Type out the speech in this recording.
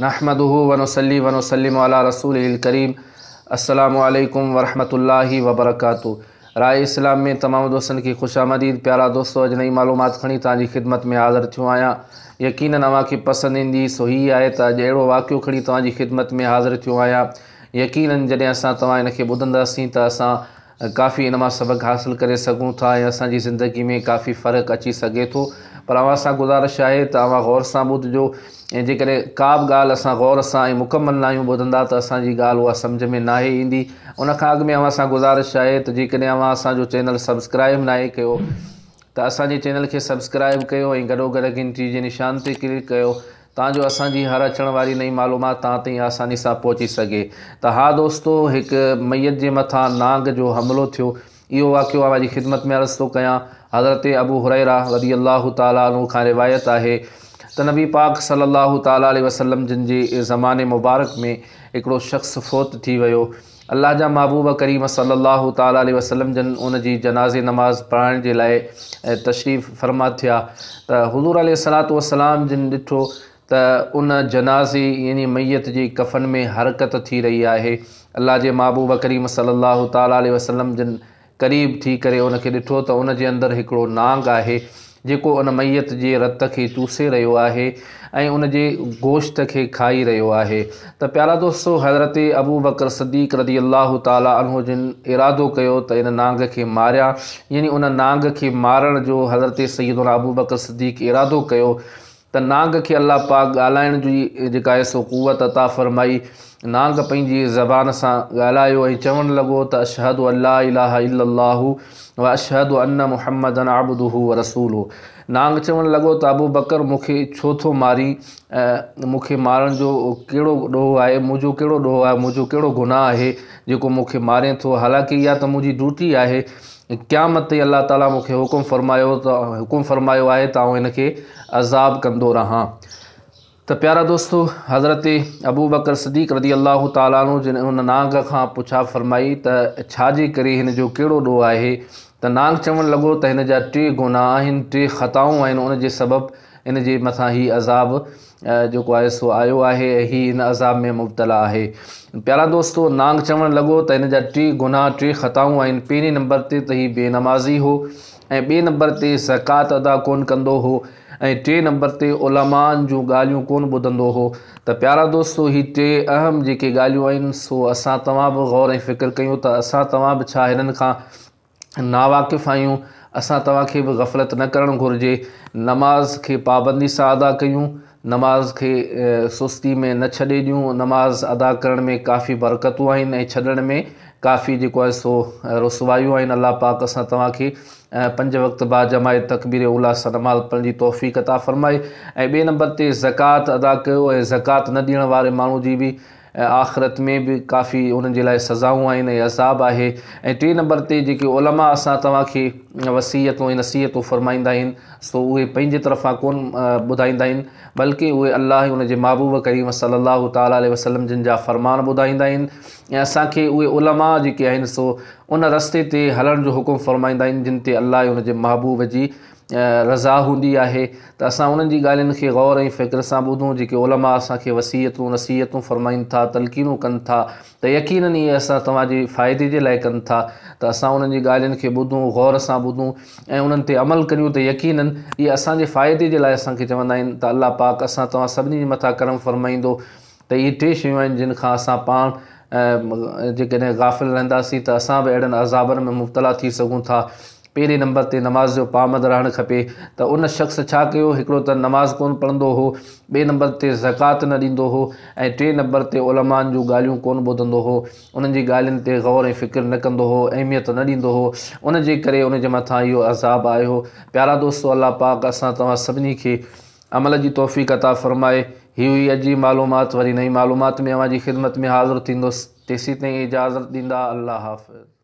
नहमदुहु व नुसल्ली व नुसल्लिमु अला रसूलिल करीम। अस्सलामु अलैकुम व रहमतुल्लाहि व बरकातुहू। राय इस्लाम में तमाम दोस्तन की खुशामदीद। प्यारा दोस्तों, अज नई मालूमात खणी तव्हांजी खिदमत में हाज़िर थियो आहियां। यकीनन अव्हांखे पसंद ईंदी। सो ही आहे त अॼु अहिड़ो वाक़ियो खणी तव्हांजी खिदमत में हाज़िर थियो आहियां। यकीनन जॾहिं असां तव्हां इनखे ॿुधंदासीं त असां काफ़ी इन मां सबक़ हासिल करे सघूं था ऐं असांजी ज़िंदगी में काफ़ी फ़र्क़ु अची सघे थो। पर अव्हां सां गुज़ारिश आहे त अव्हां गौर सां ॿुधिजो ऐं जेकॾहिं का बि ॻाल्हि असां गौर सां ऐं मुकमल न आहियूं ॿुधंदा त असांजी ॻाल्हि उहा सम्झ में नाहे ईंदी। उन खां अॻु में अव्हां सां गुज़ारिश आहे त जेकॾहिं अव्हां असांजो चैनल सब्सक्राइब न आहे कयो त असांजे चैनल खे सब्सक्राइब कयो ऐं गॾोगॾु घंटी जे निशान ते क्लिक कयो ताजो असांजी हर अचण वारी नई मालूमात तव्हां ताईं आसानी सां पहुची सघे। त हा दोस्तो, हिकु मैयत जे मथां नांग जो हमलो थियो, इहो वाक़ियो अव्हांजी खिदमत में अर्ज़ थो कयां। हज़रत अबू हुरैरा रज़ी अल्लाह ताला अन्हु खां रिवायत आहे त नबी पाक सल्लल्लाहु ताला अलैहि वसल्लम जिन जे ज़माने मुबारक में हिकिड़ो शख़्स फ़ौत थी वियो। अल्लाह जा महबूब करीम सल्लल्लाहु ताला अलैहि वसल्लम जन उन जी जनाज़े नमाज़ पढ़ाइण जे लाइ तशरीफ़ फरमा थिया त हुज़ूर अलैहिस्सलातु वस्सलाम जिन ॾिठो त उन जनाज़े यानी मैयत जे कफ़न में हरकत थी रही आहे। अल्लाह जे महबूब करीम सल्लल्लाहु ताला अलैहि वसल्लम जिन क़रीब थी करे उनखे ॾिठो त उन जे अंदरि हिकिड़ो नांग आहे जेको उन मैयत जे रत खे चूसे रहियो आहे ऐं उन जे गोश्त खे खाई रहियो आहे। त प्यारा दोस्तो, हज़रत अबू बकर सिद्दीक़ रज़ी अल्लाह ताला अन्हु जिन इरादो कयो त इन नांग खे मारिया, यानी उन नांग खे मारण जो हज़रत सैयदना अबू बकर सिद्दीक़ इरादो कयो त नांग खे अल्लाह पाक ॻाल्हाइण जी जेका आहे सो क़ुवत अता फ़रमाई। नांग पंहिंजी ज़बान सां ॻाल्हायो ऐं चवणु लॻो त अशहदु अल्ला इलाहा इल्लल्लाहु व अशहदु अन्न मुहम्मदन अब्दुहु व रसूलुहु। नांग चवणु लॻो त अबू बकर मूंखे छो थो मारी, मूंखे मारण जो कहिड़ो ॾोह आहे, मुंहिंजो कहिड़ो ॾोह आहे, मुंहिंजो कहिड़ो गुनाह आहे जेको मूंखे मारे थो। हालांकि इहा त मुंहिंजी ड्यूटी आहे, क़यामत ते अल्लाह ताला मूंखे हुकुम फ़रमायो आहे त आउं हिनखे अज़ाब कंदो रहां। त प्यारा दोस्तो, हज़रत अबू बकर सिद्दीक़ रज़ी अल्लाह ताला अन्हु जिन उन नांग खां पुछा फरमाई त छाजे करे हिन जो कहिड़ो ॾोह आहे। त नांग चवणु लॻो त हिन जा 3 गुनाह आहिनि, 3 ख़ताऊं आहिनि, उन जे सबबु इन जे मथां ही अज़ाब जेको आहे सो आयो आहे ऐं ही इन अज़ाब में मुब्तला आहे। प्यारा दोस्तो, नांग चवणु लॻो त हिन जा 3 गुनाह 3 ख़ताऊं आहिनि। पहिरीं नंबर ते त ही बेनमाज़ी हो ऐं ॿिए नंबर ते ज़कात अदा कोन कंदो हो ऐं 3 नंबर ते उलमान जूं ॻाल्हियूं कोन ॿुधंदो हो। त प्यारा दोस्तो, ही 3 अहम जेके ॻाल्हियूं आहिनि सो असां तव्हां बि गौर ऐं फ़िक्र कयूं त असां तव्हां बि छा हिननि खां नावाक़िफ़ आहियूं। असां तव्हांखे बि गफ़लत न करणु घुरिजे। नमाज़ खे पाबंदी सां अदा कयूं, नमाज़ खे सुस्ती में न छॾे ॾियूं। नमाज़ अदा करण में काफ़ी बरकतूं आहिनि ऐं छॾण में काफ़ी जेको आहे सो रुसवायूं आहिनि। अल्लाह पाक असां तव्हांखे 5 वक़्त बाद जमाए तकबीर उला सां नमाज़ पढ़ण जी तौफ़ीक़ अता फ़रमाए। ऐं ॿिए नंबर ते ज़कात अदा कयो ऐं ज़कात न ॾियण वारे माण्हू जी बि आख़िरत में बि काफ़ी उन्हनि जे लाइ सज़ाऊं आहिनि ऐं अज़ाब आहे। ऐं 3 नंबर ते जेके उलमा असां तव्हांखे वसीयतूं ऐं नसीहतूं फ़रमाईंदा आहिनि सो उहे पंहिंजे तरफ़ां कोन ॿुधाईंदा आहिनि, बल्कि उहे अल्लाह ऐं उन जे महबूब करीम सल्लल्लाहु ताला अलैहि वसल्लम जिन जा फ़रमान ॿुधाईंदा आहिनि ऐं असांखे उहे उलमा जेके आहिनि सो उन रस्ते ते हलण जो हुकुम फ़रमाईंदा आहिनि जिन ते अल्लाह ऐं उन जे महबूब जी रज़ा हूंदी आहे। त असां उन्हनि जी ॻाल्हियुनि खे गौर ऐं फ़िक्र सां ॿुधूं जेके उलमा असांखे वसीयतूं नसीहतूं फ़रमाइनि था, तलक़ीनूं कनि था, त यकीनन इहे असां तव्हांजे फ़ाइदे जे लाइ कनि था। त असां उन्हनि जी ॻाल्हियुनि खे ॿुधूं, गौर सां ॿुधूं ऐं उन्हनि ते अमल करियूं त यकीनन इहे असांजे फ़ाइदे जे लाइ असांखे चवंदा आहिनि त अल्लाह पाक असां तव्हां सभिनी जे मथां करम फ़रमाईंदो। त इहे 3 शयूं आहिनि जिन खां असां पाण जेकॾहिं गाफ़िल रहंदासीं त असां बि अहिड़नि अज़ाबनि में मुब्तला थी सघूं था। पहिरें नंबर ते नमाज़ जो पाबंद रहणु खपे। त उन शख़्स छा कयो, हिकिड़ो त नमाज़ कोन पढ़ंदो हो, ॿिए नंबर ते ज़कात न ॾींदो हो ऐं 3 नंबर ते उलमान जूं ॻाल्हियूं कोन ॿुधंदो हो, उन्हनि जी ॻाल्हियुनि ते गौर ऐं फ़िक्र न कंदो हो, अहमियत न ॾींदो हो। उन जे करे उन जे मथां इहो अज़ाब आयो। प्यारा दोस्तो, अल्लाह पाक असां तव्हां सभिनी खे अमल जी तौफ़ीक़ अता फ़रमाए। ही हुई अॼु जी मालूमात। वरी नई मालूमात में अव्हांजी खिदमत में हाज़िर थींदुसि। तेसीं ताईं इजाज़त ॾींदा। अल्लाह हाफ़िज़।